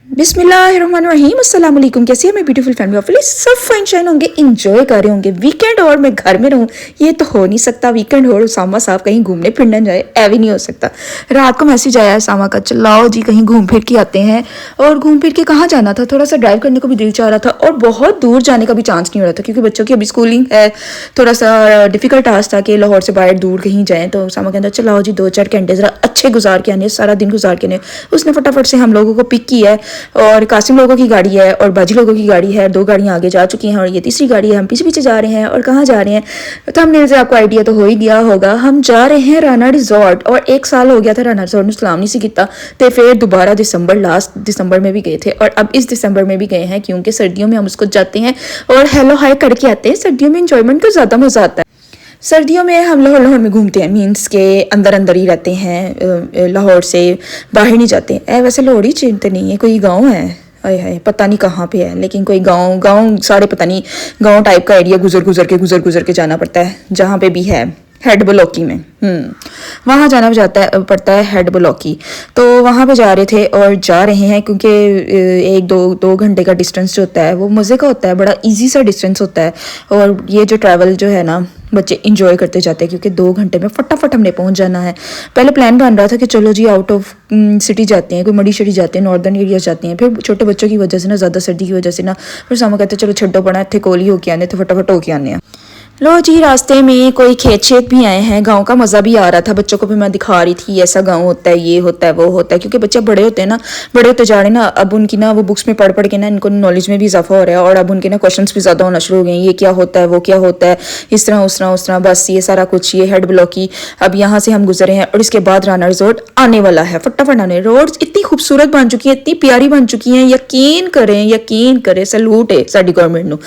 बिस्मिल्लाहिर्रहमानिर्रहीम अस्सलाम वालेकुम। कैसी है मेरी ब्यूटीफुल फैमिली ऑफ सब फाइन शाइन होंगे, इंजॉय कर रहे होंगे वीकेंड। और मैं घर में रहूँ ये तो हो नहीं सकता। वीकेंड हो उसामा साहब कहीं घूमने फिरने जाए, ऐ भी नहीं हो सकता। रात को मैसेज आया उसामा का, चलाओ जी कहीं घूम फिर के आते हैं। और घूम फिर के कहाँ जाना था, थोड़ा सा ड्राइव करने को भी दिल चाह रहा था और बहुत दूर जाने का भी चांस नहीं हो रहा था क्योंकि बच्चों की अभी स्कूलिंग है। थोड़ा सा डिफिकल्ट टास्क था कि लाहौर से बाहर दूर कहीं जाएँ। तो उसामा कहता चलाओ जी 2-4 घंटे ज़रा अच्छे गुजार के आने, सारा दिन गुजार के आने। उसने फटाफट से हम लोगों को पिक किया है और कासिम लोगों की गाड़ी है और बाजी लोगों की गाड़ी है। 2 गाड़ियाँ आगे जा चुकी हैं और ये तीसरी गाड़ी है। हम पीछे पीछे जा रहे हैं और कहाँ जा रहे हैं तो हमने से आपको आइडिया तो हो ही गया होगा। हम जा रहे हैं राना रिजॉर्ट। और 1 साल हो गया था राना रिजॉर्ट में सलाम नहीं सी किया, तो फिर दोबारा लास्ट दिसंबर में भी गए थे और अब इस दिसंबर में भी गए हैं क्योंकि सर्दियों में हम उसको जाते हैं और हेलो हाय करके आते हैं। सर्दियों में इंजॉयमेंट का ज़्यादा मज़ा आता है। सर्दियों में हम लाहौर लाहौर में घूमते हैं, मीन्स के अंदर अंदर ही रहते हैं, लाहौर से बाहर नहीं जाते। वैसे लाहौर ही चिंता नहीं है, कोई गांव है, अरे है पता नहीं कहाँ पे है, लेकिन कोई गांव सारे पता नहीं गांव टाइप का एरिया गुजर के जाना पड़ता है। जहाँ पे भी है हेड ब्लॉकी में, वहाँ जाना पड़ता है हेड ब्लॉकी। तो वहाँ पे जा रहे थे और जा रहे हैं क्योंकि 1-2 घंटे का डिस्टेंस जो होता है वो मज़े का होता है, बड़ा इजी सा डिस्टेंस होता है। और ये जो ट्रैवल जो है ना बच्चे इंजॉय करते जाते हैं क्योंकि 2 घंटे में फटाफट हमने पहुंच जाना है। पहले प्लान बन रहा था कि चलो जी आउट ऑफ सिटी जाते हैं, कोई मडी शड़ी जाते हैं, नॉर्दर्न एरिया जाते हैं। फिर छोटे बच्चों की वजह से ना, ज़्यादा सर्दी की वजह से ना, फिर सामा कहते चलो छड्डो पड़ा इतने कोल ही होके आने, तो फटाफट होके आने हैं। लो जी रास्ते में कोई खेत शेत भी आए हैं, गांव का मज़ा भी आ रहा था। बच्चों को भी मैं दिखा रही थी ऐसा गांव होता है, ये होता है, वो होता है, क्योंकि बच्चे बड़े होते हैं ना, बड़े होते जा रहे हैं ना। अब उनकी ना वो बुक्स में पढ़ पढ़ के ना इनको नॉलेज में भी इजाफा हो रहा है और अब उनके ना क्वेश्चंस भी ज़्यादा होना शुरू हो गए हैं। ये क्या होता है, वो क्या होता है, इस तरह उस तरह बस ये सारा कुछ। ये हेड ब्लॉकी अब यहाँ से हम गुजरे हैं और इसके बाद राना रिजॉर्ट आने वाला है। फटाफट आने रोड इतनी खूबसूरत बन चुकी है, इतनी प्यारी बन चुकी हैं, यकीन करें सैल्यूट है साडी गवर्नमेंट ਨੂੰ।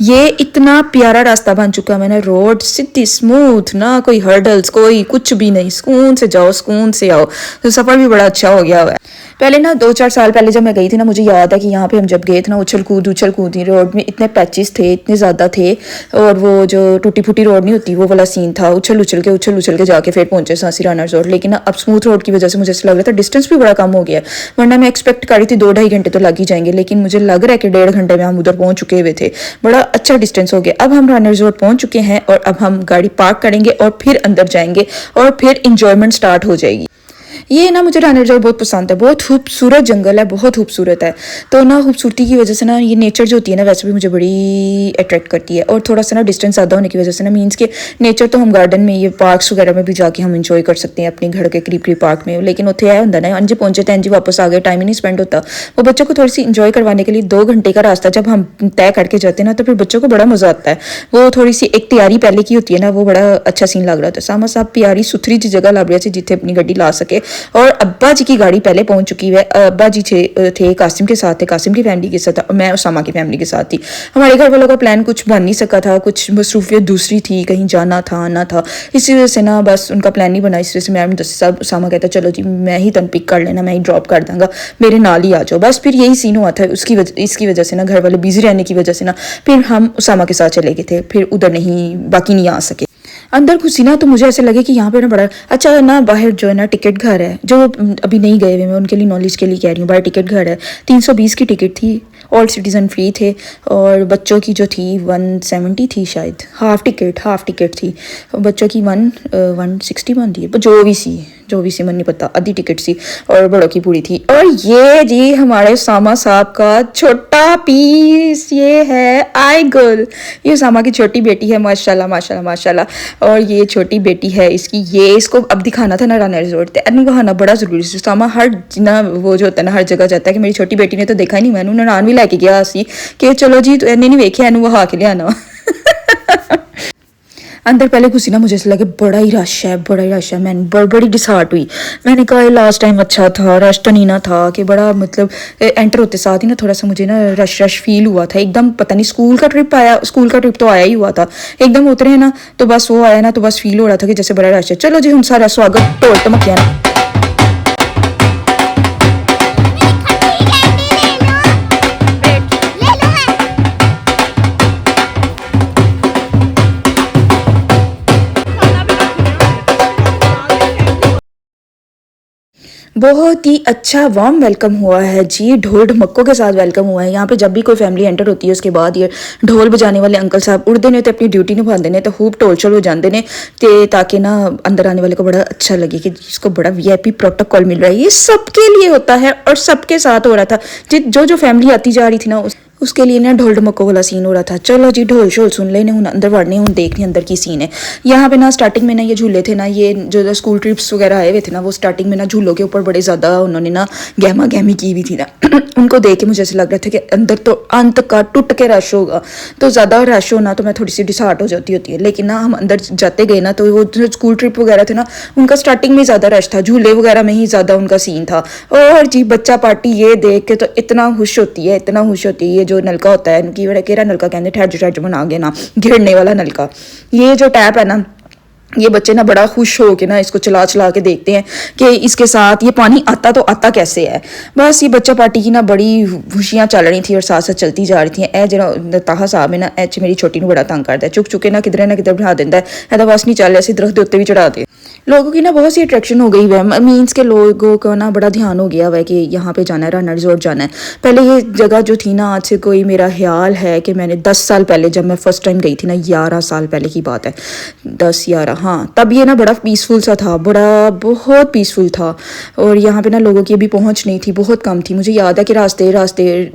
ये इतना प्यारा रास्ता बन चुका है। मैंने रोड सीधी स्मूथ, ना कोई हर्डल्स, कोई कुछ भी नहीं, सुकून से जाओ सुकून से आओ। तो सफ़र भी बड़ा अच्छा हो गया हुआ है। पहले ना 2-4 साल पहले जब मैं गई थी ना, मुझे याद है कि यहाँ पे हम जब गए थे ना उछल कूद थी रोड में, इतने पैचेस थे, इतने ज़्यादा थे। और वो जो टूटी फूटी रोड नहीं होती वो वाला सीन था, उछल के जाके फिर पहुंचे सासी राना रिजॉर्ट। लेकिन अब स्मूथ रोड की वजह से मुझे ऐसा लग रहा था डिस्टेंस भी बड़ा कम हो गया। वरना मैं एक्सपेक्ट कर रही थी 2-2.5 घंटे तो लग ही जाएंगे, लेकिन मुझे लग रहा है कि 1.5 घंटे में हम उधर पहुंच चुके हुए थे। बड़ा अच्छा डिस्टेंस हो गया। अब हम राना रिजॉर्ट पहुंच चुके हैं और अब हम गाड़ी पार्क करेंगे और फिर अंदर जाएंगे और फिर इंजॉयमेंट स्टार्ट हो जाएगी। ये ना मुझे राना रिजॉर्ट बहुत पसंद है, बहुत खूबसूरत जंगल है, बहुत खूबसूरत है। तो ना खूबसूरती की वजह से ना ये नेचर जो होती है ना वैसे भी मुझे बड़ी अट्रैक्ट करती है। और थोड़ा सा ना डिस्टेंस ज़्यादा होने की वजह से ना, मीन्स के नेचर तो हम गार्डन में, ये पार्क्स वगैरह में भी जाके हम इंजॉय कर सकते हैं अपने घर के करीब पार्क में। लेकिन उत्थे यह होंगे ना अंजी पहुंचे तो अंजी वापस आ गए, टाइम ही नहीं स्पेंड होता। वो बच्चों को थोड़ी सी इंजॉय करवाने के लिए 2 घंटे का रास्ता जब हम तय करके जाते हैं ना, तो फिर बच्चों को बड़ा मज़ा आता है। वो थोड़ी सी एक तैयारी पहले की होती है ना, वो बड़ा अच्छा सीन लग रहा था। सामा साहब प्यारी सुथरी जी जगह लग रही थी जिथे अपनी गड्डी ला सके। और अब्बा जी की गाड़ी पहले पहुंच चुकी है। अब्बा जी थे कासिम के साथ, थे कासिम की फैमिली के साथ, मैं उसामा की फैमिली के साथ थी। हमारे घर वालों का प्लान कुछ बन नहीं सका था, कुछ मसरूफियत दूसरी थी, कहीं जाना था आना था, इसी वजह से ना बस उनका प्लान नहीं बना। इस वजह से मैं साहब उसामा कहता चलो जी मैं ही तन पिक कर लेना, मैं ही ड्रॉप कर दूंगा, मेरे नाल ही आ जाओ। बस फिर यही सीन हुआ था। इसकी वजह से ना, घर वाले बिजी रहने की वजह से ना, फिर हम उसामा के साथ चले गए थे, फिर उधर बाकी नहीं आ सके। अंदर घुसी ना तो मुझे ऐसे लगे कि यहाँ पे ना बड़ा अच्छा ना, बाहर जो है ना टिकट घर है, जो अभी नहीं गए हुए मैं उनके लिए नॉलेज के लिए कह रही हूँ। बाहर टिकट घर है, 320 की टिकट थी, ऑल सिटीज़न फ्री थे। और बच्चों की जो थी 170 थी शायद, हाफ टिकट थी। बच्चों की 161 थी, जो भी सी मन नहीं पता, आधी टिकट सी, और बड़ों की पूरी थी। और ये जी हमारे उसामा साहब का छोटा पीस, ये है आई गर्ल, ये उसामा की छोटी बेटी है, माशाल्लाह माशाल्लाह माशाल्लाह। और ये छोटी बेटी है इसकी, ये इसको अब दिखाना था ना राना रिजॉर्ट ते एनू बहाना बड़ा जरूरी है। उसामा हर ना वो जो होता है ना, हर जगह जाता है कि मेरी छोटी बेटी ने तो देखा ही नहीं, मैंने ननान भी लैके गया सी कि चलो जी इन्हें नहीं वेख्या, एनू वहा के लियाना। अंदर पहले घुसी ना मुझे ऐसा लगे बड़ा ही रश है। मैं बड़ी डिसहार्ट हुई। मैंने कहा लास्ट टाइम अच्छा था, रश तो नहीं ना था कि बड़ा, मतलब एंटर होते साथ ही ना थोड़ा सा मुझे ना रश फील हुआ था एकदम। पता नहीं स्कूल का ट्रिप तो आया ही हुआ था, एकदम उतरे ना तो बस वो आया ना तो बस फील हो रहा था कि जैसे बड़ा रश है। चलो जी हम सारा स्वागत ढोल टमकिया ना। बहुत ही अच्छा वार्म वेलकम हुआ है जी, ढोल ढमक्कों के साथ वेलकम हुआ है। यहाँ पे जब भी कोई फैमिली एंटर होती है उसके बाद ये ढोल बजाने वाले अंकल साहब उड़ते ने तो अपनी ड्यूटी निभाते ने तो खूब ढोल शोल बजाते ने ते ताकि ना अंदर आने वाले को बड़ा अच्छा लगे कि इसको बड़ा वीआईपी प्रोटोकॉल मिल रहा है। ये सबके लिए होता है और सबके साथ हो रहा था। जो जो फैमिली आती जा रही थी ना उसके लिए ना ढोल ढमक्कों वाला सीन हो रहा था। चलो जी ढोल शोल सुन लेने, हूँ अंदर बढ़ने, हूँ देखने अंदर की सीन है। यहाँ पे ना स्टार्टिंग में ना ये झूले थे ना, ये जो स्कूल ट्रिप्स वगैरह आए हुए थे ना, वो स्टार्टिंग में ना झूलों के ऊपर बड़े ज़्यादा उन्होंने ना गहमा गहमी की हुई थी ना उनको देख के मुझे ऐसे लग रहा था कि अंदर तो अंत का टूट के रश होगा, तो ज़्यादा रश होना तो मैं थोड़ी सी डिसहार्ट हो जाती होती है। लेकिन ना हम अंदर जाते गए ना तो वो जो स्कूल ट्रिप वगैरह थे ना उनका स्टार्टिंग में ज़्यादा रश था, झूले वगैरह में ही ज़्यादा उनका सीन था। और जी बच्चा पार्टी ये देख के तो इतना खुश होती है, इतना खुश होती है। ये जो नलका होता है कि केरा नलका कहते ठहर ठहर बना गया ना, घिरने वाला नलका, ये जो टैप है ना, ये बच्चे ना बड़ा खुश हो के ना इसको चला चला के देखते हैं कि इसके साथ ये पानी आता तो आता कैसे है। बस ये बच्चा पार्टी की ना बड़ी खुशियां चल रही थी और साथ साथ चलती जा रही थी। ए जो ताहा साहब है ना, एच मेरी छोटी बड़ा तंग करता है, चुक चुके ना किधर बिठा देता है तो बस नहीं चल ऐसे दरख्त के उत्ते भी चढ़ा दे। लोगों की ना बहुत सी अट्रैक्शन हो गई है, मीन्स के लोगों का ना बड़ा ध्यान हो गया हुआ है कि यहाँ पे जाना है, राना रिजॉर्ट जाना है। पहले ये जगह जो थी ना, आज से कोई मेरा ख्याल है कि मैंने 10 साल पहले जब मैं फर्स्ट टाइम गई थी ना, 11 साल पहले की बात है, 10-11, हाँ, तब ये ना बड़ा पीसफुल सा था, बड़ा बहुत पीसफुल था। और यहाँ पे ना लोगों की अभी पहुँच नहीं थी, बहुत कम थी। मुझे याद है कि रास्ते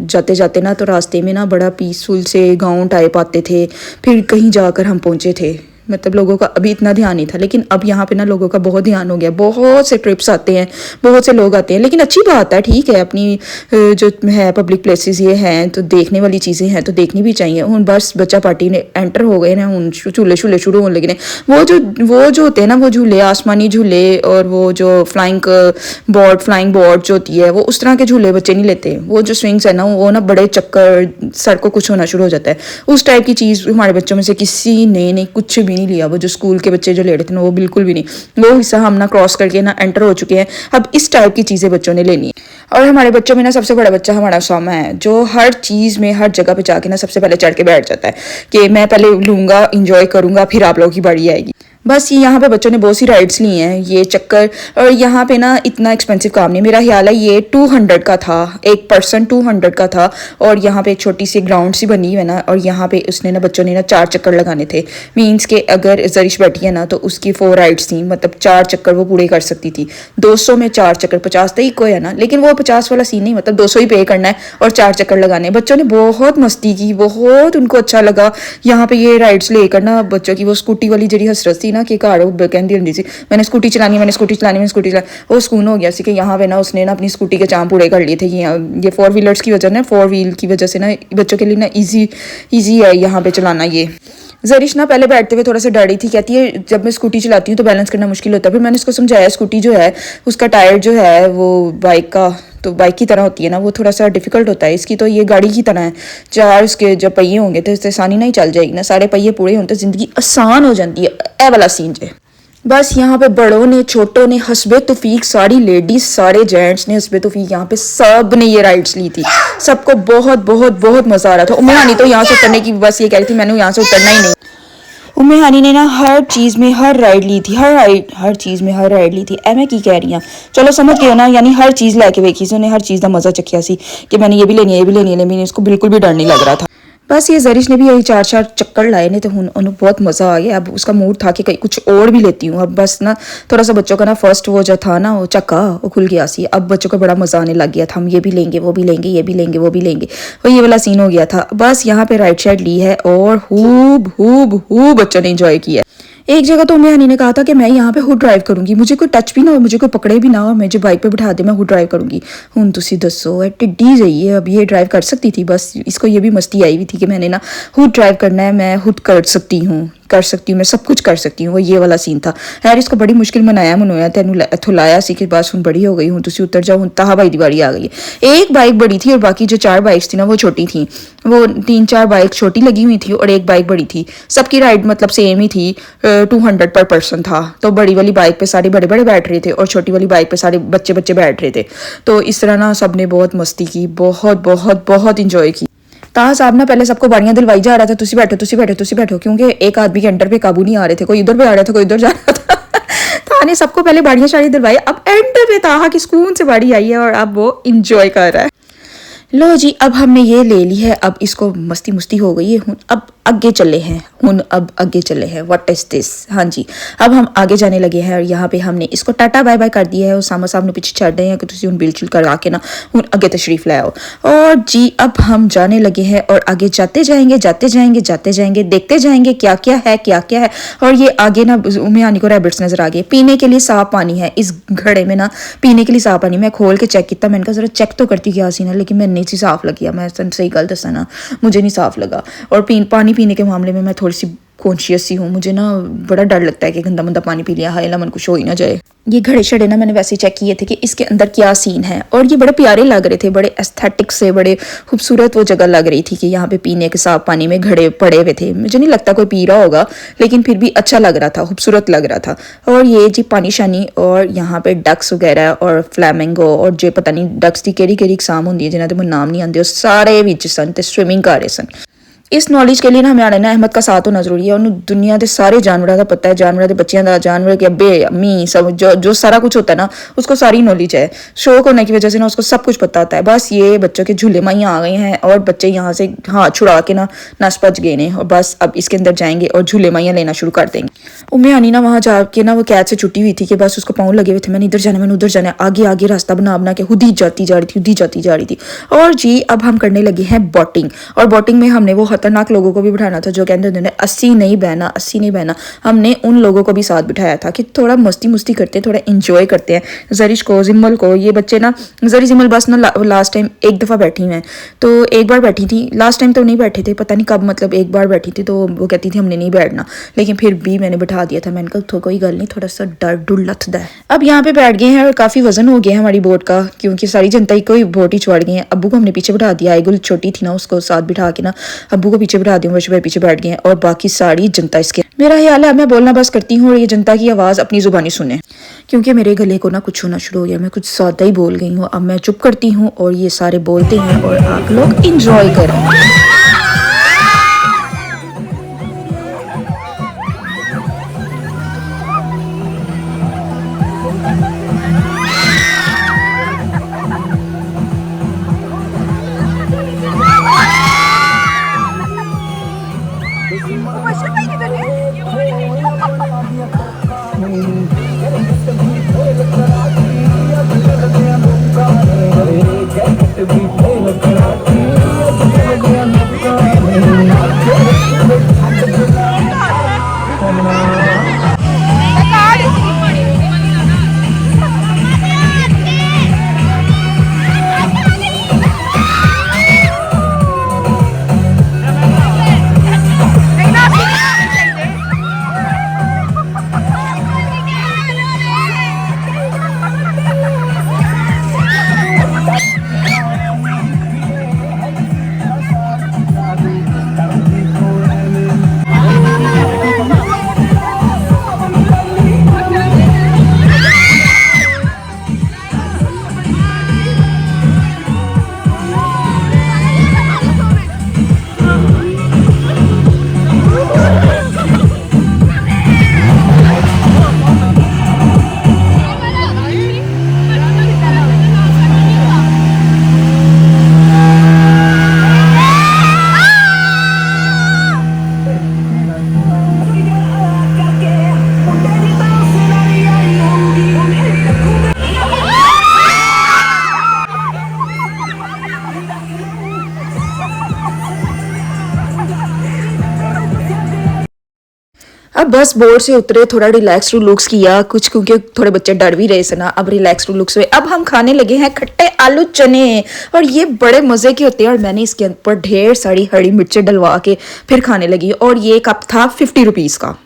जाते जाते ना तो रास्ते में ना बड़ा पीसफुल से गाँव टाइप आते थे, फिर कहीं जाकर हम पहुँचे थे। मतलब लोगों का अभी इतना ध्यान नहीं था, लेकिन अब यहाँ पे ना लोगों का बहुत ध्यान हो गया, बहुत से ट्रिप्स आते हैं, बहुत से लोग आते हैं। लेकिन अच्छी बात है, ठीक है, अपनी जो है पब्लिक प्लेसेस ये हैं तो देखने वाली चीज़ें हैं तो देखनी भी चाहिए। हूँ बस बच्चा पार्टी ने एंटर हो गए ना, हूँ झूले शूले शुरू होने लगे। वो जो होते हैं ना, वो झूले आसमानी झूले और वो जो फ्लाइंग बोर्ड जो होती है, वो उस तरह के झूले बच्चे नहीं लेते। वो जो स्विंग्स है ना, वो ना बड़े चक्कर सर को कुछ होना शुरू हो जाता है, उस टाइप की चीज़ हमारे बच्चों में से किसी ने कुछ भी नहीं लिया। वो जो स्कूल के बच्चे जो ले रहे थे ना, वो बिल्कुल भी नहीं। वो हिस्सा हम ना क्रॉस करके ना एंटर हो चुके हैं। अब इस टाइप की चीज़ें बच्चों ने लेनी है। और हमारे बच्चों में ना सबसे बड़ा बच्चा हमारा सामा है, जो हर चीज़ में हर जगह पे जाके ना सबसे पहले चढ़ के बैठ जाता है कि मैं पहले लूँगा, इंजॉय करूँगा, फिर आप लोगों की बारी आएगी। बस ये यहाँ पे बच्चों ने बहुत सी राइड्स ली हैं, ये चक्कर। और यहाँ पे ना इतना एक्सपेंसिव काम नहीं, मेरा ख्याल है ये 200 का था, एक पर्सन 200 का था। और यहाँ पे एक छोटी सी ग्राउंड सी बनी हुई है ना, और यहाँ पे उसने ना बच्चों ने ना 4 चक्कर लगाने थे। मीन्स के अगर जरिश बैठी है ना तो उसकी 4 राइड्स थी, मतलब 4 चक्कर वो पूरे कर सकती थी। 200 में 4 चक्कर, 50 तो इको है ना, लेकिन वो 50 वाला सीन नहीं, मतलब 200 ही पे करना है और 4 चक्कर लगाने। बच्चों ने बहुत मस्ती की, बहुत उनको अच्छा लगा। यहाँ पे ये राइड्स लेकर ना बच्चों की वो स्कूटी वाली जी हसरत थी ना कि घर कहती होंगी सी मैंने स्कूटी चलानी, वो सुकून हो गया सी कि यहाँ पे ना उसने ना अपनी स्कूटी के चाम पूरे कर लिए थे। ये 4 व्हीलर्स की वजह ना, 4 व्हील की वजह से ना बच्चों के लिए ना ईजी है यहाँ पे चलाना। ये जरिश ना पहले बैठते हुए थोड़ा सा डरी थी, कहती है जब मैं स्कूटी चलाती हूँ तो बैलेंस करना मुश्किल होता है। फिर मैंने उसको समझाया स्कूटी जो है उसका टायर जो है वो बाइक का तो बाइक की तरह होती है ना, वो थोड़ा सा डिफिकल्ट होता है। इसकी तो ये गाड़ी की तरह है, 4 उसके जब पहिए होंगे तो इससे आसानी नहीं चल जाएगी ना, सारे पहिए पूरे हों तो जिंदगी आसान हो जाती है। ए वाला सीन जो बस यहाँ पे बड़ों ने छोटों ने हस्बे तौफीक, सारी लेडीज सारे जेंट्स ने हस्बे तौफीक यहाँ पे सब ने ये राइड्स ली थी। सबको बहुत बहुत बहुत मजा आ रहा था। उम्मी हानी तो यहाँ से उतरने की बस ये कह रही थी मैंने यहाँ से उतरना ही नहीं। उम्मी हानी ने ना हर चीज़ में हर राइड ली थी, हर चीज़ में हर राइड ली थी। ए मैं की कह रही हूँ, चलो समझ गए ना, यानी हर चीज़ लैके वेखी सी, उन्हें हर चीज़ का मजा चखिया सी कि मैंने ये भी लेनी है, ये भी लेनी है। मैंने इसको बिल्कुल भी डर नहीं लग रहा था। बस ये जरिश ने भी यही 4 चक्कर लाए ने तो उन्हें बहुत मज़ा आ गया। अब उसका मूड था कि कहीं कुछ और भी लेती हूँ। अब बस ना थोड़ा सा बच्चों का ना फर्स्ट वो जो था ना वो चक्का वो खुल गया सी, अब बच्चों को बड़ा मज़ा आने लग गया था। हम ये भी लेंगे, वो भी लेंगे, ये भी लेंगे, वो भी लेंगे, और ये वाला सीन हो गया था। बस यहाँ पे राइड साइड ली है और खूब बच्चों ने इंजॉय किया। एक जगह तो हनी ने कहा था कि मैं यहाँ पे खुद ड्राइव करूंगी, मुझे कोई टच भी ना हो, मुझे कोई पकड़े भी ना हो, मुझे बाइक पे बिठा दे, मैं खुद ड्राइव करूंगी। हूँ तुसी दसो टिड्डी जाइए, अब ये ड्राइव कर सकती थी, बस इसको ये भी मस्ती आई हुई थी कि मैंने ना खुद ड्राइव करना है, मैं खुद कर सकती हूँ, मैं सब कुछ कर सकती हूँ। वो ये वाला सीन था यार। इसको बड़ी मुश्किल मनाया तेनू इथों लाया सी कि बस हूँ बड़ी हो गई हूँ, तुसी उतर जाओ, हूँ ताहा भाई दी बारी आ गई है। एक बाइक बड़ी थी और बाकी जो 4 बाइक्स थी ना वो छोटी थी। वो 3-4 बाइक छोटी लगी हुई थी और एक बाइक बड़ी थी। सबकी राइड मतलब सेम ही थी, 200 पर पर्सन था। तो बड़ी वाली बाइक पे सारे बड़े बैठ रहे थे और छोटी वाली बाइक पे सारे बच्चे बैठ रहे थे। तो इस तरह ना सबने बहुत मस्ती की, बहुत इंजॉय की। ताहा साहब ना पहले सबको बाड़ियां दिलवाई जा रहा था, तुसी बैठो, क्योंकि एक आदमी के अंडर पे काबू नहीं आ रहे थे, कोई इधर पे आ रहा था, कोई इधर जा रहा था। ताहा ताहा ने सबको पहले बाड़ियाँ शाड़ी दिलवाई, अब एंड पे ताहा की सुकून से बाड़ी आई है और अब वो इंजॉय कर रहा है। लो जी, अब हमने ये ले ली है, अब इसको मस्ती मुस्ती हो गई है, अब आगे चले हैं, अब आगे चले हैं। What is this? हाँ जी, अब हम आगे जाने लगे हैं और यहाँ पे हमने इसको टाटा बाय बाय कर दिया है और सामा साहब ने पीछे छड़ रहे हैं कि तुम उन बिलचुल करा के ना हूँ अगे तशरीफ लाओ। और जी अब हम जाने लगे हैं और आगे जाते जाएंगे जाते जाएंगे जाते जाएंगे, देखते जाएंगे क्या क्या है क्या क्या है। और ये आगे ना उम्मे को रैबिट्स नजर आ गए, पीने के लिए साफ पानी है इस घड़े में ना, पीने के लिए साफ पानी। मैं खोल के चेक किया, मैंने कहा जरा चेक तो करती क्या सी ना, लेकिन मैं नहीं सी साफ लगी, मैं सही गल दसा ना, मुझे नहीं साफ लगा। और पानी पीने के मामले में मैं थोड़ी सी कॉन्शियस ही हूँ, मुझे ना बड़ा डर लगता है कि गंदा मंदा पानी पी लिया, हाय मन कुछ हो ही ना जाए। ये घड़े शड़े ना मैंने वैसे चेक किए थे कि इसके अंदर क्या सीन है, और ये बड़े प्यारे लग रहे थे, बड़े एस्थेटिक से, बड़े खूबसूरत वो जगह लग रही थी कि यहाँ पे पीने के साफ पानी में घड़े पड़े हुए थे। मुझे नहीं लगता कोई पी रहा होगा, लेकिन फिर भी अच्छा लग रहा था, खूबसूरत लग रहा था। और ये जी पानी शानी, और यहाँ पे डक्स वगैरह और फ्लैमिंगो, और जो पता नहीं डक्स की केड़ी केड़ी इकसाम होंगी जिन्हों के नाम नहीं आते, सारे विच सन ते स्विमिंग कर रहे सन। इस नॉलेज के लिए ना हमें ना अहमद का साथ होना जरूरी है। उन्होंने दुनिया के सारे जानवरों का पता है, जानवरों के बच्चों का, जानवर के अब्बे अम्मी सब जो सारा कुछ होता है ना, उसको सारी नॉलेज है। शौक होने की वजह से ना उसको सब कुछ पता होता है। बस ये बच्चों के झूले माइयाँ आ गए हैं और बच्चे यहाँ से हाथ छुड़ा के ना नस पच गए हैं, और बस अब इसके अंदर जाएंगे और झूले माइयाँ लेना शुरू कर देंगे। उम्मे आनी ना वहाँ जाके ना वो कैद से छुट्टी हुई थी कि बस उसको पाँव लगे हुए थे, मैंने इधर जाना मैंने उधर जाना, आगे आगे रास्ता बना बना के खुद ही जाती जा रही थी, खुद ही जाती जा रही थी। और जी अब हम करने लगे हैं बोटिंग, और बोटिंग में हमने वो खतरनाक लोगों को भी बिठाना था जो कहते हैं 80 नहीं बहना, 80 नहीं बहना। हमने उन लोगों को भी साथ बिठाया था कि थोड़ा मस्ती मुस्ती करते हैं, थोड़ा इंजॉय करते हैं। जरिश को, जिम्मल को, ये बच्चे ना, जरी जिम्मल बस ना लास्ट टाइम एक दफ़ा बैठी हैं, तो एक बार बैठी थी, लास्ट टाइम तो नहीं बैठे थे, पता नहीं कब, मतलब एक बार बैठी थी तो वो कहती थी हमने नहीं बैठना, लेकिन फिर भी मैंने बिठा दिया था। मैंने कहा कोई गल नहीं, थोड़ा सा डर डुर लथदा है। अब यहाँ पे बैठ गए हैं और काफ़ी वजन हो गया है हमारी बोट का, क्योंकि सारी जनता को ही बोट ही चढ़ गई है। अब्बू को हमने पीछे बिठा दिया, आईगुल छोटी थी ना, उसको साथ बिठा के ना अब्बू को पीछे बिठा दिया, वर्ष भाई पीछे बैठ गए हैं और बाकी सारी जनता इसके। मेरा ख्याल है मैं बोलना बस करती हूँ और ये जनता की आवाज़ अपनी जुबानी सुने, क्योंकि मेरे गले को ना कुछ होना शुरू हो गया, मैं कुछ ज़्यादा ही बोल गई हूँ। अब मैं चुप करती हूँ और ये सारे बोलते हैं और आप लोग इंजॉय करें। अब बस बोर्ड से उतरे, थोड़ा रिलैक्स लुक्स किया कुछ, क्योंकि थोड़े बच्चे डर भी रहे थे ना। अब रिलैक्स लुक्स हुए, अब हम खाने लगे हैं खट्टे आलू चने, और ये बड़े मज़े के होते हैं। और मैंने इसके ऊपर ढेर सारी हरी मिर्चें डलवा के फिर खाने लगी। और ये कप था 50 रुपीज़ का।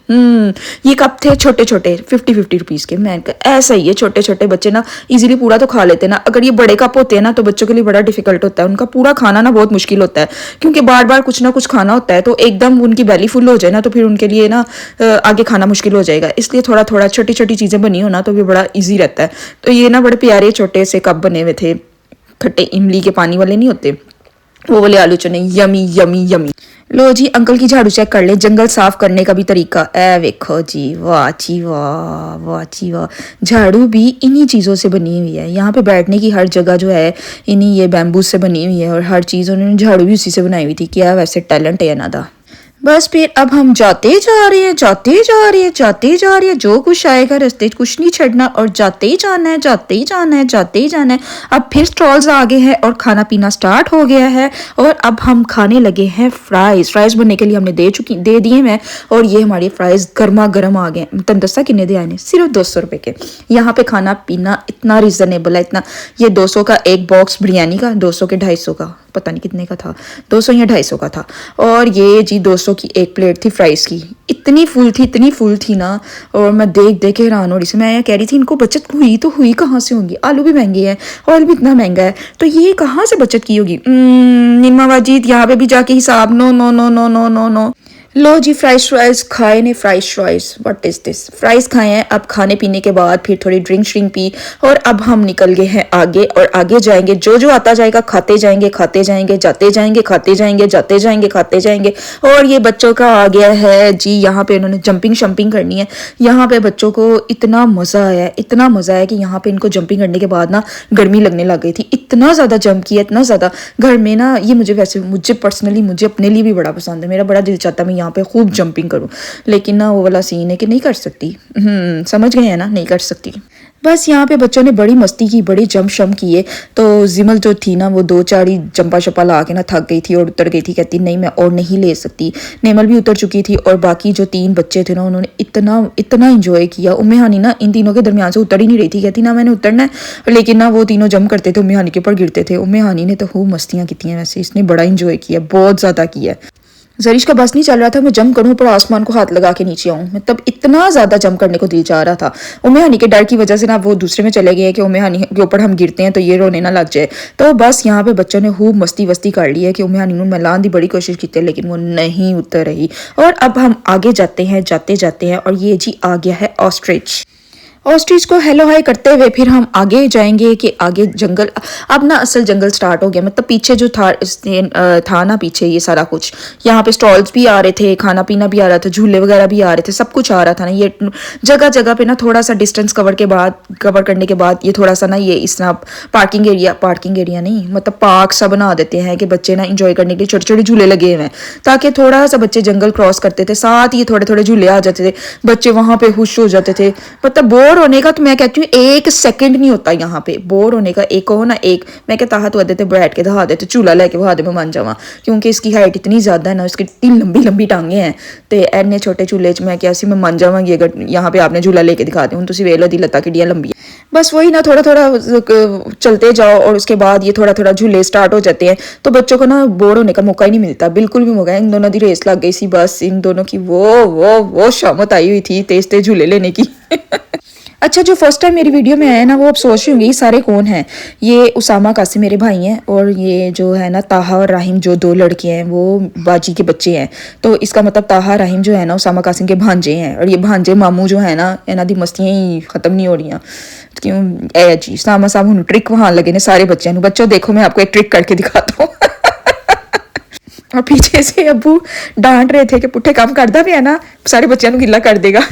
ये कप थे छोटे छोटे 50 रुपीज़ के। मैंने कहा ऐसा ही है, छोटे छोटे बच्चे ना इजीली पूरा तो खा लेते हैं ना। अगर ये बड़े कप होते हैं ना तो बच्चों के लिए बड़ा डिफिकल्ट होता है, उनका पूरा खाना ना बहुत मुश्किल होता है, क्योंकि बार बार कुछ ना कुछ खाना होता है। तो एकदम उनकी बैली फुल हो जाए ना तो फिर उनके लिए ना आगे खाना मुश्किल हो जाएगा। इसलिए थोड़ा थोड़ा छोटी छोटी चीज़ें बनी हो ना तो भी बड़ा ईजी रहता है। तो ये ना बड़े प्यारे छोटे से कप बने हुए थे, खट्टे इमली के पानी वाले नहीं होते, वो वाले आलू चने यमी यमी यमी। लो जी अंकल की झाड़ू चेक कर ले, जंगल साफ करने का भी तरीका ए वेखो जी, वाह जी वाह, वाह जी वाह। झाड़ू भी इन्हीं चीज़ों से बनी हुई है। यहाँ पे बैठने की हर जगह जो है इन्हीं ये बैम्बू से बनी हुई है, और हर चीज़ उन्होंने झाड़ू भी उसी से बनाई हुई थी। क्या वैसे टैलेंट है ना दा। बस फिर अब हम जाते जा रहे हैं, जाते जा रहे हैं, जाते जा रहे हैं, जो कुछ आएगा रास्ते कुछ नहीं छड़ना, और जाते ही जाना है, जाते ही जाना है, जाते ही जाना है। अब फिर स्टॉल्स आ गए हैं और खाना पीना स्टार्ट हो गया है, और अब हम खाने लगे हैं फ्राइज। फ्राइज बनने के लिए हमने दे दिए हैं, और ये हमारे फ्राइज गर्मा गर्म आ गए। तन दस्ता किन्ने दे आए ने, सिर्फ 200 रुपये के। यहाँ पे खाना पीना इतना रिजनेबल है, इतना। ये 200 का एक बॉक्स बिरयानी का, 200 के 250 का, पता नहीं कितने का था, 200 या 250 का था। और ये जी 200 की एक प्लेट थी फ्राइज की। इतनी फुल थी ना, और मैं देख देख के हैरान हो रही थी। मैं कह रही थी इनको बचत हुई तो हुई कहाँ से होंगी, आलू भी महंगे हैं, ऑयल भी इतना महंगा है, तो ये कहाँ से बचत की होगी। निम्मा वाजीद यहाँ पे भी जाके हिसाब, no no no no no no no. लो जी फ्राइज खाए ने, fries what is this. Fries खाए हैं। अब खाने पीने के बाद फिर थोड़ी ड्रिंक श्रिंक पी, और अब हम निकल गए हैं आगे, और आगे जाएंगे। जो जो आता जाएगा खाते जाएंगे, खाते जाएंगे, जाते जाएंगे, खाते जाएंगे, जाते जाएंगे, खाते जाएंगे। और ये बच्चों का आ गया है जी, यहाँ पे उन्होंने जंपिंग शंपिंग करनी है। यहाँ पे बच्चों को इतना मज़ा आया, इतना मज़ा आया कि यहाँ पे इनको जंपिंग करने के बाद ना गर्मी लगने लग गई थी। इतना ज़्यादा जंप किया, इतना ज़्यादा। घर में ना ये मुझे पर्सनली मुझे अपने लिए भी बड़ा पसंद है। मेरा बड़ा दिल चाहता है मैं यहाँ पे खूब जंपिंग करूँ, लेकिन ना वो वाला सीन है कि नहीं कर सकती। समझ गए हैं ना, नहीं कर सकती। बस यहाँ पे बच्चों ने बड़ी मस्ती की, बड़ी जंप शम किए। तो जिमल जो थी ना, वो 2-4 ही जंपा शपा ला के ना थक गई थी और उतर गई थी। कहती नहीं मैं और नहीं ले सकती। नेमल भी उतर चुकी थी, और बाकी जो 3 बच्चे थे ना, उन्होंने इतना इतना इंजॉय किया। उम्मे हानी ना इन तीनों के दरमियान से उतर ही नहीं रही थी। कहती ना मैंने उतरना है, लेकिन ना वो तीनों जंप करते थे, उम्मे हानी के ऊपर गिरते थे। उम्मे हानी ने तो खूब मस्तियाँ की हैं। वैसे इसने बड़ा इंजॉय किया, बहुत ज़्यादा किया। जरीश का बस नहीं चल रहा था, मैं जंप करूं पर आसमान को हाथ लगा के नीचे आऊं। मतलब इतना ज्यादा जंप करने को दिल चाह रहा था। उम्मे हानी के डर की वजह से ना वो दूसरे में चले गए कि उम्मे हानी के ऊपर हम गिरते हैं तो ये रोने ना लग जाए। तो बस यहाँ पे बच्चों ने खूब मस्ती वस्ती कर ली है कि उम्मे हानी ने मिलान की बड़ी कोशिश की थी, लेकिन वो नहीं उतर रही। और अब हम आगे जाते हैं, जाते जाते हैं, और ये जी आ गया है ऑस्ट्रिच। ऑस्ट्रिच को हेलो हाय करते हुए फिर हम आगे जाएंगे कि आगे जंगल। अब ना असल जंगल स्टार्ट हो गया। मतलब पीछे जो था ना, पीछे ये सारा कुछ, यहाँ पे स्टॉल्स भी आ रहे थे, खाना पीना भी आ रहा था, झूले वगैरह भी आ रहे थे, सब कुछ आ रहा था ना। ये जगह जगह पे ना थोड़ा सा डिस्टेंस कवर करने के बाद ये थोड़ा सा ना ये इस तरह पार्किंग एरिया नहीं, मतलब पार्क सा बना देते हैं कि बच्चे ना इंजॉय करने के लिए छोटे छोटे झूले लगे हुए हैं, ताकि थोड़ा सा बच्चे जंगल क्रॉस करते थे, साथ ही थोड़े थोड़े झूले आ जाते थे, बच्चे वहां पे खुश हो जाते थे। मतलब बोर होने का तो मैं कहती हूँ 1 सेकंड नहीं होता यहाँ पे बोर होने का। एक हो ना, एक मैं कहता हाथ वदे थे बैठ के दहा देते, झूला लेके वहा दे मैं मान जावा, क्योंकि इसकी हाइट इतनी ज्यादा है ना, इसकी इतनी लंबी लंबी टांगे हैं, तो एने छोटे झूले च मैं क्या मैं मान जावांगी अगर यहाँ पे आपने झूला लेके दिखाते हूँ। तुम वेलो दी लत्ता किडियां लंबी है। बस वही ना, थोड़ा थोड़ा चलते जाओ, और उसके बाद ये थोड़ा थोड़ा झूले स्टार्ट हो जाते हैं, तो बच्चों को ना बोर होने का मौका ही नहीं मिलता, बिल्कुल भी मौका। इन दोनों की रेस लग गई सी, बस इन दोनों की वो शामत आई हुई थी तेज तेज झूले लेने की। अच्छा, जो फर्स्ट टाइम मेरी वीडियो में आया ना, वो अब सोच रही होंगी ये सारे कौन हैं। ये उसामा कासिम मेरे भाई हैं, और ये जो है ना ताहा और राहिम, जो 2 लड़के हैं, वो बाजी के बच्चे हैं। तो इसका मतलब ताहा राहिम जो है ना उसामा कासिम के भांजे हैं, और ये भांजे मामू जो है ना, इन्हों की मस्तियां ही खत्म नहीं हो रही। क्यों ए जी उसामा साहब हूँ ट्रिक वहां लगे ने सारे बच्चों। बच्चों देखो मैं आपको एक ट्रिक करके दिखाता हूँ। और पीछे से अबू डांट रहे थे कि पुट्ठे काम करता भी है ना, सारे बच्चों को गिला कर देगा।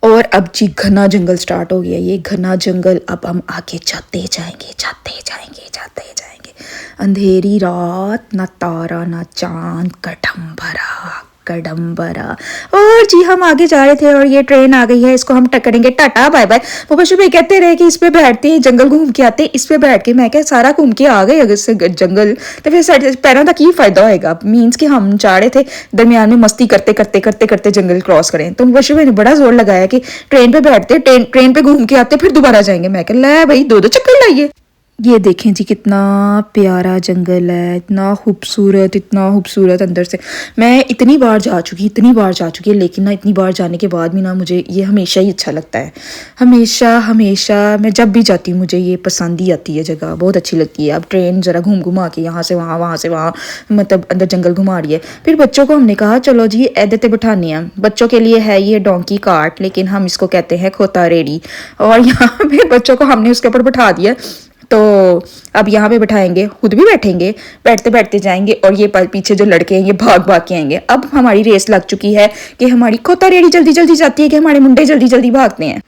और अब जी घना जंगल स्टार्ट हो गया, ये घना जंगल। अब हम आगे जाते जाएंगे, जाते जाएंगे, जाते जाएंगे। अंधेरी रात, ना तारा ना चांद, कडम्बरा। और जी हम आगे जा रहे थे, और ये ट्रेन आ गई है, इसको हम टकरेंगे, टाटा बाय बाय। मुबशिर भाई कहते रहे कि इस पे बैठते हैं, जंगल घूम के आते हैं, इस पे बैठ के। मैं क्या सारा घूम के आ गए अगर से जंगल, तो फिर पैरों का की फायदा होएगा। मीन्स कि हम चाह रहे थे दरमियान में मस्ती करते करते करते करते जंगल क्रॉस करें। तो मुबशिर भाई ने बड़ा जोर लगाया कि ट्रेन पे बैठते, ट्रेन पे घूम के आते, फिर दोबारा जाएंगे। मैं क्या लै भाई 2-2 चक्कर लाइए। ये देखें जी कितना प्यारा जंगल है, इतना खूबसूरत अंदर से। मैं इतनी बार जा चुकी है, लेकिन ना इतनी बार जाने के बाद भी ना मुझे ये हमेशा ही अच्छा लगता है। हमेशा मैं जब भी जाती हूँ मुझे ये पसंद ही आती है जगह, बहुत अच्छी लगती है। अब ट्रेन ज़रा घुमा के यहाँ से वहाँ मतलब अंदर जंगल घुमा रही है। फिर बच्चों को हमने कहा चलो जी ऐदते बिठाने हैं। बच्चों के लिए है ये डोंकी कार्ट, लेकिन हम इसको कहते हैं खोता रेडी। और यहाँ पे बच्चों को हमने उसके ऊपर बिठा दिया। तो अब यहाँ पे बिठाएंगे, खुद भी बैठेंगे, बैठते बैठते जाएंगे और ये पीछे जो लड़के हैं ये भाग भाग के आएंगे। अब हमारी रेस लग चुकी है कि हमारी खोता रेडी जल्दी जल्दी जाती है कि हमारे मुंडे जल्दी जल्दी भागते हैं।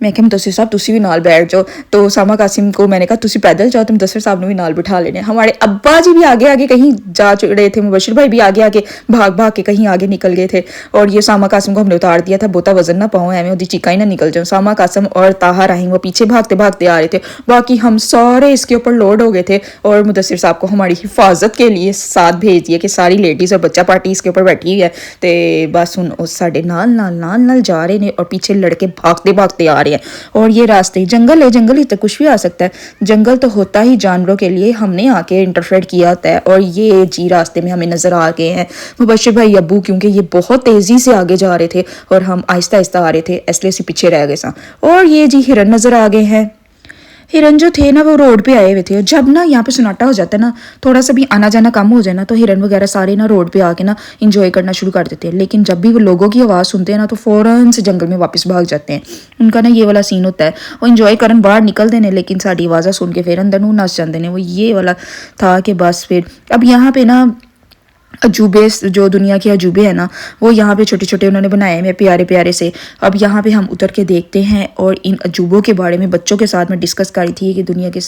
मैं क्या मुदस्सिर साहब तुसी भी नाल बैठ जाओ, तो उसामा कासिम को मैंने कहा तुसी पैदल जाओ, तो मुदस्सिर साहब ने भी नाल बिठा लेने। हमारे अब्बा जी भी आगे आगे कहीं जा रहे थे, मुबशिर भाई भी आगे आगे भाग भाग के कहीं आगे निकल गए थे। और ये उसामा कासिम को हमने उतार दिया था, बोता वजन ना पाऊँ एवं ओदी चिका ही ना निकल जाऊँ। उसामा कासिम और ताहा राहिम वो पीछे भागते भागते आ रहे थे, बाकी हम सारे इसके ऊपर लोड हो गए थे। और मुदस्सिर साहब को हमारी हिफाजत के लिए साथ भेज दिया कि सारी लेडीज़ और बच्चा पार्टी इसके ऊपर बैठी हुई है, तो बस हूँ साढ़े नाल नाल नाल नाल जा रहे हैं और पीछे लड़के भागते भागते आ रहे हैं। और ये रास्ते जंगल है, जंगल ही तो कुछ भी आ सकता है, जंगल तो होता ही जानवरों के लिए, हमने आके इंटरफेयर किया होता है। और ये जी रास्ते में हमें नजर आ गए हैं मुबशिर भाई अब्बू, क्योंकि ये बहुत तेजी से आगे जा रहे थे और हम आहिस्ता आहिस्ता आ रहे थे, इसलिए से पीछे रह गए सा। और ये जी हिरन नजर आ गए हैं। हिरन जो थे ना वो रोड पे आए हुए थे, और जब ना यहाँ पे सन्नाटा हो जाता है ना, थोड़ा सा भी आना जाना कम हो जाए ना, तो हिरन वगैरह सारे ना रोड पे आके ना इंजॉय करना शुरू कर देते हैं। लेकिन जब भी वो लोगों की आवाज़ सुनते हैं ना, तो फ़ौरन से जंगल में वापस भाग जाते हैं। उनका ना ये वाला सीन होता है, वो इंजॉय करन बाहर निकलते हैं, लेकिन साड़ी आवाज़ा सुन के फिर अंदर नू नस जाते हैं। वो ये वाला था कि बस फिर अब यहाँ पे ना अजूबे, जो दुनिया के अजूबे हैं ना, वो यहाँ पे छोटे छोटे उन्होंने बनाए हैं प्यारे प्यारे से। अब यहाँ पे हम उतर के देखते हैं और इन अजूबों के बारे में बच्चों के साथ में डिस्कस करी थी कि दुनिया के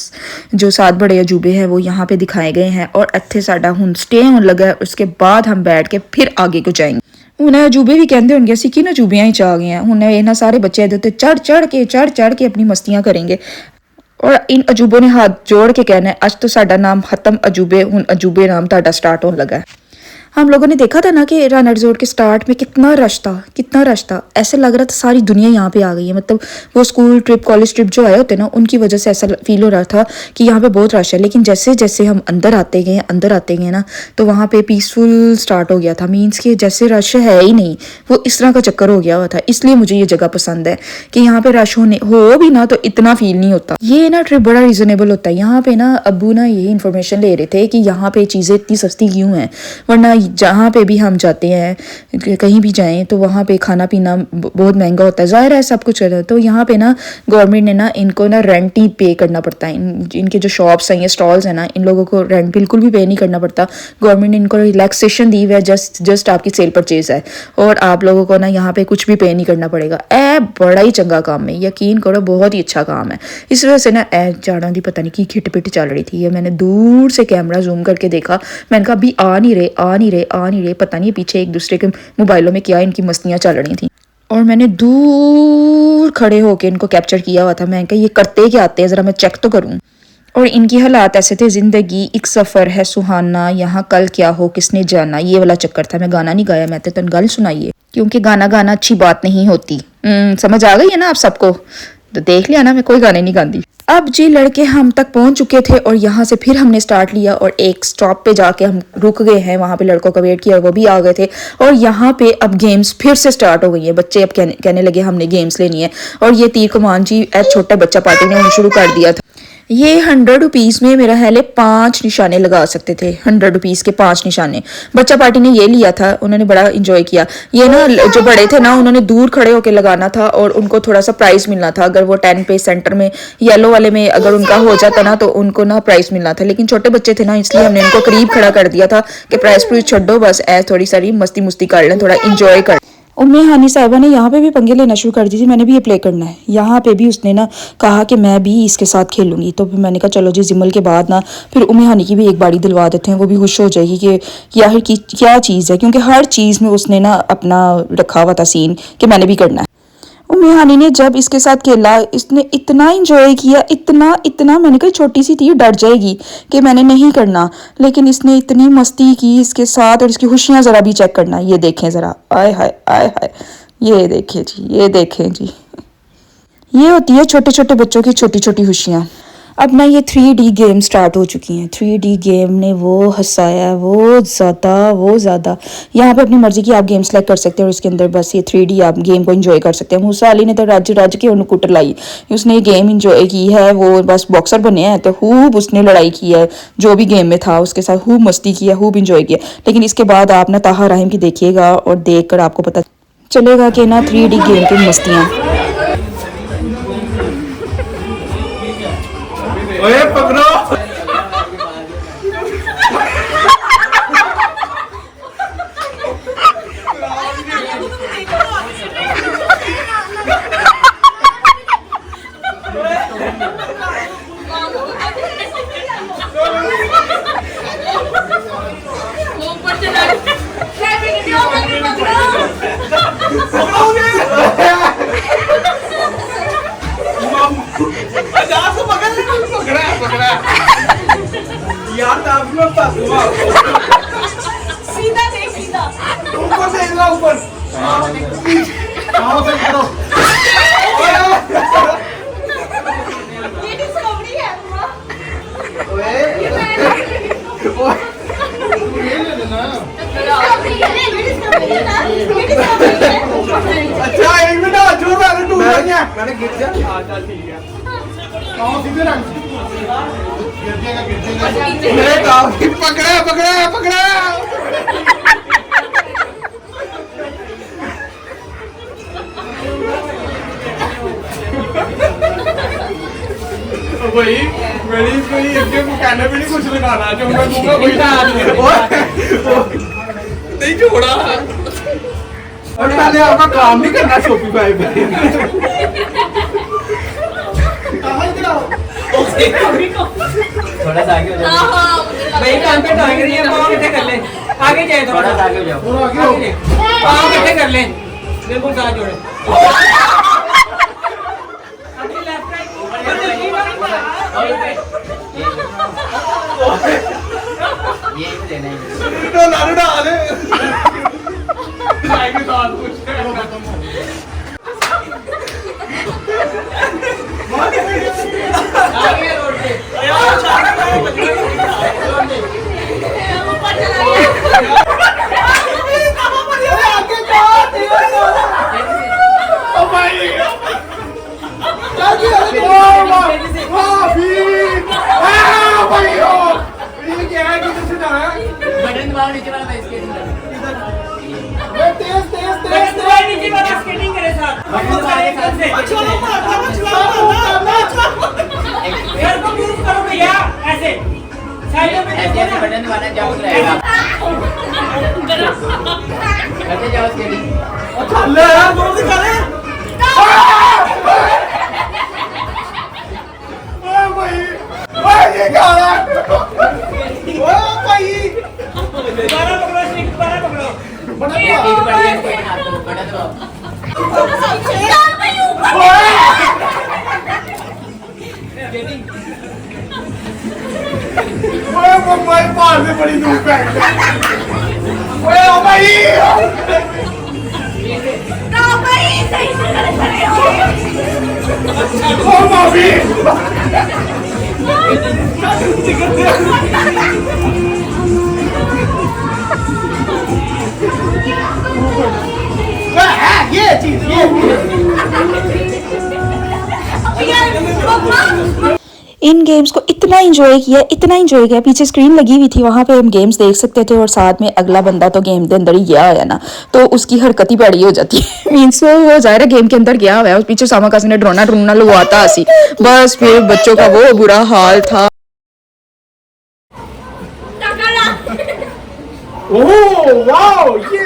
जो 7 बड़े अजूबे हैं वो यहाँ पे दिखाए गए हैं। और इत्थे साडा हुन स्टे होने लगा है, उसके बाद हम बैठ के फिर आगे को जाएंगे। उन्हें अजूबे भी कहते होंगे, असी कि अजूबियाँ ही चाह गए हैं। उन्हें इन्हें सारे बच्चे इधर चढ़ चढ़ के अपनी मस्तियाँ करेंगे। और इन अजूबों ने हाथ जोड़ के कहना है आज तो साडा नाम खत्म अजूबे, हुन अजूबे नाम ताडा स्टार्ट होने लगा है। हम लोगों ने देखा था ना कि रनर जोड़ के स्टार्ट में कितना रश था, कितना रश था। ऐसे लग रहा था सारी दुनिया यहाँ पे आ गई है, मतलब वो स्कूल ट्रिप कॉलेज ट्रिप जो आए होते हैं ना, उनकी वजह से ऐसा फील हो रहा था कि यहाँ पे बहुत रश है। लेकिन जैसे जैसे हम अंदर आते गए ना, तो वहाँ पे पीसफुल स्टार्ट हो गया था। मीन्स कि जैसे रश है ही नहीं, वो इस तरह का चक्कर हो गया हुआ था। इसलिए मुझे ये जगह पसंद है कि यहाँ पे रश हो भी ना तो इतना फील नहीं होता। ये ना ट्रिप बड़ा रीजनेबल होता है। यहाँ पे ना अब्बू ना यही इन्फॉर्मेशन ले रहे थे कि यहाँ पे चीज़ें इतनी सस्ती क्यों हैं, वरना जहाँ पे भी हम जाते हैं कहीं भी जाएं तो वहाँ पे खाना पीना बहुत महंगा होता है, ज़ाहिर है सब कुछ है। तो यहाँ पे ना गवर्नमेंट ने ना इनको ना रेंट ही पे करना पड़ता है। इनके जो शॉप्स हैं, ये स्टॉल्स हैं ना, इन लोगों को रेंट बिल्कुल भी पे नहीं करना पड़ता। गवर्नमेंट ने इनको रिलैक्सेशन दी हुई है, जस्ट आपकी सेल परचेज है और आप लोगों को ना यहाँ पे कुछ भी पे नहीं करना पड़ेगा। बड़ा ही चंगा काम है, यकीन करो बहुत ही अच्छा काम है। इस वजह से ना जाड़ा दी पता नहीं की खिट पिट चल रही थी। मैंने दूर से कैमरा जूम करके देखा, मैंने कहा अभी आ नहीं रहे, पता नहीं पीछे एक दूसरे के मोबाइलों में क्या इनकी मस्तियां चल रही थी। और मैंने दूर खड़े होके इनको कैप्चर किया हुआ था। मैं कहा ये करते क्या आते हैं, ज़रा मैं चेक तो करूं। और इनकी हालात ऐसे थे, जिंदगी एक सफ़र है सुहाना, यहाँ कल क्या हो किसने जाना, ये वाला चक्कर था। मैं गाना नहीं गाया, मैं तो गल सुनाइए, क्योंकि गाना गाना अच्छी बात नहीं होती। समझ आ गई है ना आप सबको, तो देख लिया ना मैं कोई गाने नहीं गाती। अब जी लड़के हम तक पहुंच चुके थे और यहाँ से फिर हमने स्टार्ट लिया और एक स्टॉप पे जाके हम रुक गए हैं। वहाँ पे लड़कों का वेट किया, वो भी आ गए थे। और यहाँ पे अब गेम्स फिर से स्टार्ट हो गई है। बच्चे अब कहने लगे हमने गेम्स लेनी है। और ये तीर कमान जी छोटा बच्चा पार्टी ने शुरू कर दिया था। ये 100 रुपीज़ में मेरा ख्याल है 5 निशाने लगा सकते थे। 100 रुपीज़ के 5 निशाने बच्चा पार्टी ने ये लिया था, उन्होंने बड़ा इंजॉय किया। ये ना जो बड़े थे ना, उन्होंने दूर खड़े होकर लगाना था और उनको थोड़ा सा प्राइस मिलना था। अगर वो 10 पे सेंटर में येलो वाले में अगर उनका हो जाता ना, तो उनको ना प्राइस मिलना था। लेकिन छोटे बच्चे थे ना, इसलिए हमने उनको करीब खड़ा कर दिया था कि प्राइस प्रूइस छोड़ो, बस थोड़ी सारी मस्ती मुस्ती कर लें, थोड़ा इंजॉय कर। उम्मी हानी साहिबा ने यहाँ पे भी पंगे लेना शुरू कर दी थी, मैंने भी ये प्ले करना है। यहाँ पे भी उसने ना कहा कि मैं भी इसके साथ खेलूंगी, तो फिर मैंने कहा चलो जी जिमल के बाद ना फिर उम्मी हानी की भी एक बारी दिलवा देते हैं, वो भी खुश हो जाएगी कि यार की क्या चीज़ है, क्योंकि हर चीज़ में उसने ना अपना रखा हुआ था सीन कि मैंने भी करना है। उम्मी हानी ने जब इसके साथ खेला, इसने इतना इंजॉय किया, इतना मैंने कहा छोटी सी थी डर जाएगी कि मैंने नहीं करना, लेकिन इसने इतनी मस्ती की इसके साथ। और इसकी खुशियाँ ज़रा भी चेक करना, ये देखें ज़रा, आय हाय, ये देखें जी, ये होती है छोटे छोटे बच्चों की छोटी छोटी खुशियाँ। अब ना ये 3D गेम स्टार्ट हो चुकी हैं। 3D गेम ने वो हंसाया, वो ज़्यादा यहाँ पे अपनी मर्जी की आप गेम सेलेक्ट कर सकते हैं और उसके अंदर बस ये 3D आप गेम को एंजॉय कर सकते हैं। मूसा अली ने तो रज के उन्हें कुटर लाई, उसने ये गेम एंजॉय की है। वो बस बॉक्सर बने हैं तो खूब उसने लड़ाई की है, जो भी गेम में था उसके साथ खूब मस्ती किया, खूब इंजॉय किया। लेकिन इसके बाद आप ना ताहा राहिम की देखिएगा और देख कर आपको पता चलेगा कि ना 3D गेम की मस्तियाँ। ओए पकड़ो यार सीधा नहीं सीधा ऊपर से इधर ऊपर आओ से करो ये डिस्कवरी है ओए ये ले लेना अच्छा एक मिनट जोर लगा टूट गया मैंने गिर गया चल ठीक है आओ सीधे रख गिर जाएगा मेरे गाँव पकड़ा पकड़ा पकड़ा भाई मेरी कोई इसके कहने पे नहीं कुछ लगाना जो मैं दूंगा वही नहीं छोड़ा और पहले आपका काम नहीं करना शॉपिफाई पे थोड़ा सा आगे हो जाओ भाई काम पे तो आगे रही है पाँव इकट्ठे कर ले आगे जाए थोड़ा सा आगे हो जाओ पाँव इकट्ठे कर ले बिल्कुल साथ जोड़े अपनी लेफ्ट राइट ये देना है तो लाडू डाले भाई के साथ कुछ आगे रोड पे बटन दबाओ नीचे वाला मैं स्केटिंग नीचे वाला स्केटिंग करे साथ बटन दबाओ एक हाथ से यार को मूव करो भैया ऐसे साइड में ऐसे बटन दबाना जाओ रहेगा करते जाओ स्केटिंग ले यार जोर से कर ओए भाई ओए ये क्या है ओए भाई दोबारा पकड़ो स्टिक दोबारा पकड़ो बड़ा एक बढ़िया स्केटिंग हाथ को बटन दबाओ स्केटिंग ओए मुंबई पार से बड़ी धूप है ओए ओ भाई सही से खड़े हो ओ माफी ये चीज इन गेम्स को इतना इंजॉय किया पीछे स्क्रीन लगी हुई थी वहाँ पे हम गेम्स देख सकते थे और साथ में अगला बंदा तो गेम के अंदर ही गया है ना तो उसकी हरकत ही बड़ी हो जाती है मीन्स वो ज़ाहिर है गेम के अंदर गया हुआ है पीछे सामा कासी ने ड्रोना लगवाता हसी बस फिर बच्चों का वो बुरा हाल था। ओह वाओ ये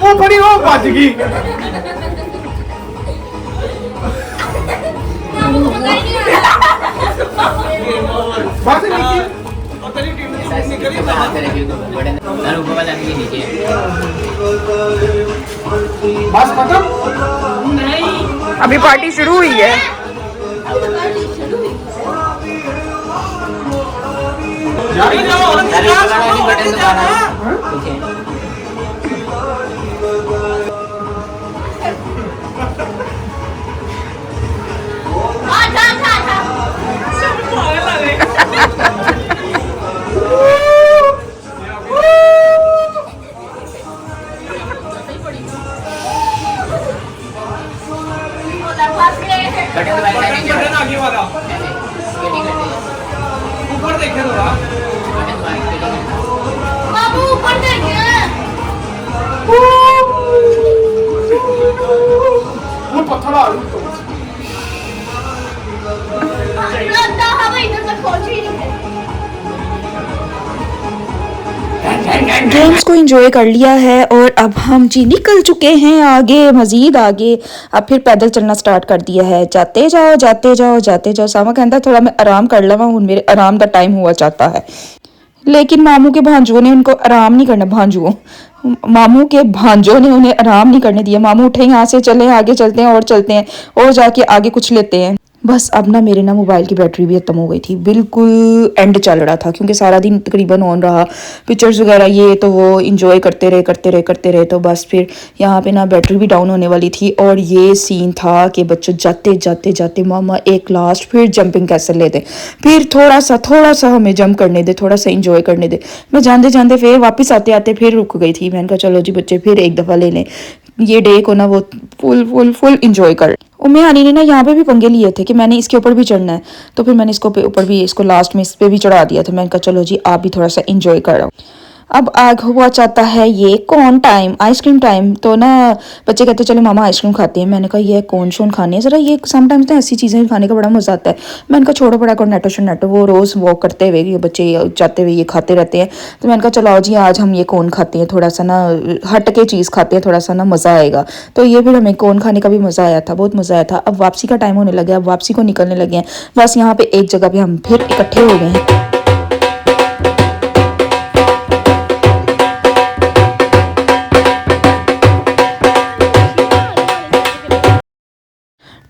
वो बड़ी वो बच गई बस नीचे बटन ऊपर वाला नीचे बस खत्म अभी पार्टी शुरू हुई है। बटन दबाना बटन दबाना बटन आगे वाला स्केटिंग करते हैं ऊपर देखे थोड़ा बटन दबाना स्केटिंग बाबू ऊपर देखिए वो पत्थर आ रहा पहुंची नहीं है। गेम्स को एंजॉय कर लिया है और अब हम जी निकल चुके हैं आगे, मजीद आगे। अब फिर पैदल चलना स्टार्ट कर दिया है। जाते जाओ जाते जाओ जाते जाओ। सामा कहता थोड़ा मैं आराम कर लवा हूँ, मेरे आराम का टाइम हुआ चाहता है, लेकिन मामू के भांजों ने उनको आराम नहीं करना। मामू के भांजों ने उन्हें आराम नहीं करने दिया। मामू उठे यहाँ से, चले आगे चलते हैं और चलते हैं और जाके आगे कुछ लेते हैं। बस अब ना मेरे ना मोबाइल की बैटरी भी खत्म हो गई थी, बिल्कुल एंड चल रहा था क्योंकि सारा दिन तकरीबन ऑन रहा, पिक्चर्स वगैरह ये तो वो इंजॉय करते रहे। तो बस फिर यहाँ पे ना बैटरी भी डाउन होने वाली थी और ये सीन था कि बच्चों जाते मामा एक लास्ट फिर जंपिंग कैसल ले दे, फिर थोड़ा सा हमें जंप करने दे, थोड़ा सा इंजॉय करने दे। मैं जाते फिर वापस आते फिर रुक गई थी। मैंने कहा चलो जी बच्चे फिर एक दफ़ा ले लें, ये डे को ना वो फुल इंजॉय कर। उम्मी आनी ने ना यहाँ पे भी पंगे लिए थे कि मैंने इसके ऊपर भी चढ़ना है, तो फिर मैंने इसको ऊपर भी, इसको लास्ट में इस पे भी चढ़ा दिया था। मैंने कहा चलो जी आप भी थोड़ा सा इंजॉय करो। अब आग हुआ चाहता है ये कौन टाइम, आइसक्रीम टाइम। तो ना बच्चे कहते चलो मामा आइसक्रीम खाते हैं। मैंने कहा ये कौन शोन खाने हैं ज़रा, ये समटाइम्स तो ऐसी चीज़ें खाने का बड़ा मज़ा आता है। मैंने कहा छोड़ो बड़ा कॉर्नेटो वो रोज़ वॉक करते हुए ये बच्चे जाते हुए ये खाते रहते हैं। तो मैंने कहा चलो आओ जी आज हम ये कौन खाते हैं, थोड़ा सा ना हट के चीज़ खाते हैं, थोड़ा सा ना मज़ा आएगा। तो ये फिर हमें कौन खाने का भी मज़ा आया था, बहुत मज़ा आया था। अब वापसी का टाइम होने लगा, अब वापसी को निकलने लगे हैं। बस यहाँ पे एक जगह पे हम फिर इकट्ठे हो गए हैं।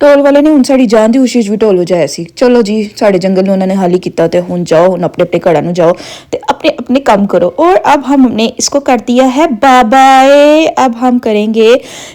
ढोल वाले ने ਹੁਣ ਸਾਡੀ ਜਾਨ ਦੀ ਕੋਸ਼ਿਸ਼ ਵੀ ਢੋਲ ਵਜਾਇਆ ਸੀ। ਚਲੋ ਜੀ साढ़े जंगल में उन्होंने हाल ही किया, तो हुन जाओ हुन अपने अपने घरों जाओ तो अपने अपने काम करो। और अब हमने इसको कर दिया है बाय। अब हम करेंगे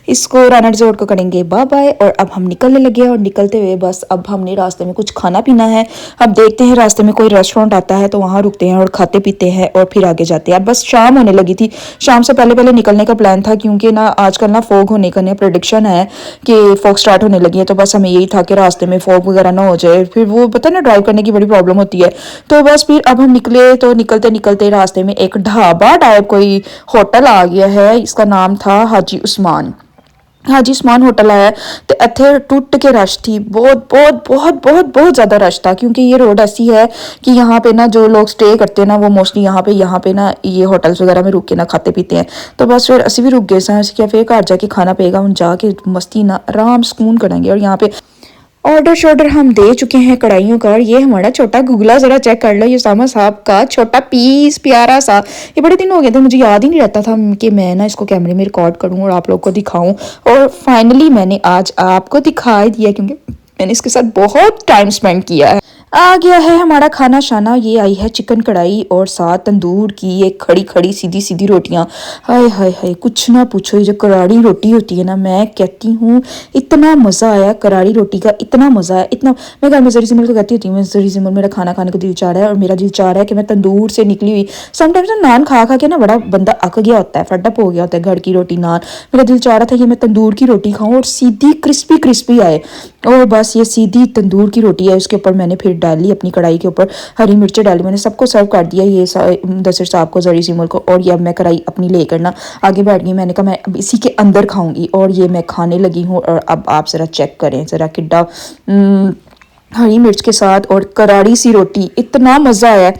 इसको राना रिजॉर्ट को करेंगे बाय। और अब हम निकलने लगे हैं और निकलते हुए बस अब हमने रास्ते में कुछ खाना पीना है। अब देखते हैं रास्ते में कोई रेस्टोरेंट आता है तो वहाँ रुकते हैं और खाते पीते हैं और फिर आगे जाते हैं। अब बस शाम होने लगी थी, शाम से पहले निकलने का प्लान था क्योंकि ना आजकल ना फॉग होने का प्रेडिक्शन है कि फॉग स्टार्ट होने लगी है। तो बस हमें यही था कि रास्ते में फॉग वगैरह ना हो जाए, फिर वो पता ना ड्राइव करने की बड़ी प्रॉब्लम होती है। तो बस फिर अब हम निकले, तो निकलते रास्ते में एक ढाबा टाइप कोई होटल आ गया है। इसका नाम था हाजी उस्मान होटल आया। तो इत्थे टूट के रश थी, बहुत ज़्यादा रश था क्योंकि ये रोड ऐसी है कि यहाँ पे ना जो लोग स्टे करते हैं ना वो मोस्टली यहाँ पे ना ये होटल्स वगैरह में रुक के ना खाते पीते हैं। तो बस फिर असी भी रुक गए सा क्या फिर घर जाके खाना पड़ेगा, हम जाके मस्ती ना आराम सुकून करेंगे। और यहाँ पे ऑर्डर हम दे चुके हैं कढ़ाइयों का। और ये हमारा छोटा गुगला ज़रा चेक कर लो, ये सामा साहब का छोटा पीस प्यारा सा। ये बड़े दिन हो गए थे, मुझे याद ही नहीं रहता था कि मैं ना इसको कैमरे में रिकॉर्ड करूँ और आप लोग को दिखाऊं। और फाइनली मैंने आज आपको दिखा दिया क्योंकि मैंने इसके साथ बहुत टाइम स्पेंड किया है। आ गया है हमारा खाना शाना। ये आई है चिकन कढ़ाई और साथ तंदूर की ये खड़ी सीधी रोटियां। हाय कुछ ना पूछो, ये जो करारी रोटी होती है ना, मैं कहती हूँ इतना मज़ा आया करारी रोटी का, इतना मज़ा आया इतना। मैं घर में जरी सिमल को कहती होती हूँ, मैं जरी सिमल मेरा खाना खाने को दिल चाह रहा है और मेरा दिल चाह रहा है कि मैं तंदूर से निकली हुई समटाइम्स नान खा के ना बड़ा बंदा अक गया होता है, फटअप हो गया होता है घर की रोटी नान। मेरा दिल चाह रहा था कि मैं तंदूर की रोटी खाऊँ और सीधी क्रिस्पी आए। और बस ये सीधी तंदूर की रोटी है, उसके ऊपर मैंने फिर डाली अपनी कढ़ाई के ऊपर हरी मिर्चें डाली। मैंने सबको सर्व कर दिया, ये दसर साहब को, जरी सिमल को। और ये अब मैं कढ़ाई अपनी लेकर ना आगे बैठ गई। मैंने कहा मैं अब इसी के अंदर खाऊंगी और ये मैं खाने लगी हूँ। और अब आप ज़रा चेक करें ज़रा किड्डा हरी मिर्च के साथ और करारी सी रोटी। इतना मज़ा आया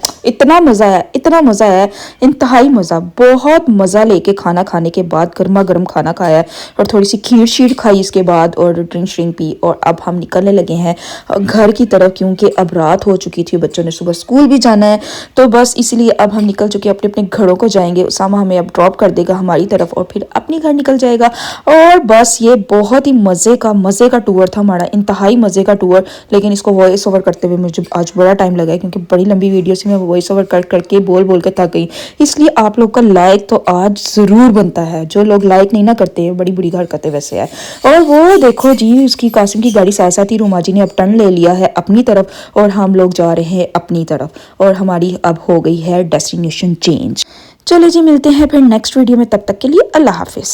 इंतहाई मज़ा, बहुत मज़ा लेके खाना खाने के बाद गर्मा गर्म खाना खाया और थोड़ी सी खीर शीर खाई इसके बाद और ड्रिंक पी। और अब हम निकलने लगे हैं घर की तरफ क्योंकि अब रात हो चुकी थी, बच्चों ने सुबह स्कूल भी जाना है। तो बस इसलिए अब हम निकल चुके अपने अपने घरों को जाएंगे। उसामा हमें अब ड्रॉप कर देगा हमारी तरफ और फिर अपने घर निकल जाएगा। और बस ये बहुत ही मज़े का टूर था हमारा, इंतहाई मज़े का टूर। लेकिन इसको वॉइस ओवर करते हुए मुझे आज बड़ा टाइम लगा है क्योंकि बड़ी लंबी वीडियो से मैं वॉइस ओवर करके बोल के थक गई। इसलिए आप लोग का लाइक तो आज ज़रूर बनता है, जो लोग लाइक नहीं ना करते हैं बड़ी बुरी हरकतें वैसे है। और वो देखो जी उसकी कासिम की गाड़ी साथ साथ ही रूमा जी ने अब टर्न ले लिया है अपनी तरफ और हम लोग जा रहे हैं अपनी तरफ और हमारी अब हो गई है डेस्टिनेशन चेंज। चलो जी मिलते हैं फिर नेक्स्ट वीडियो में, तब तक के लिए अल्लाह हाफिज़।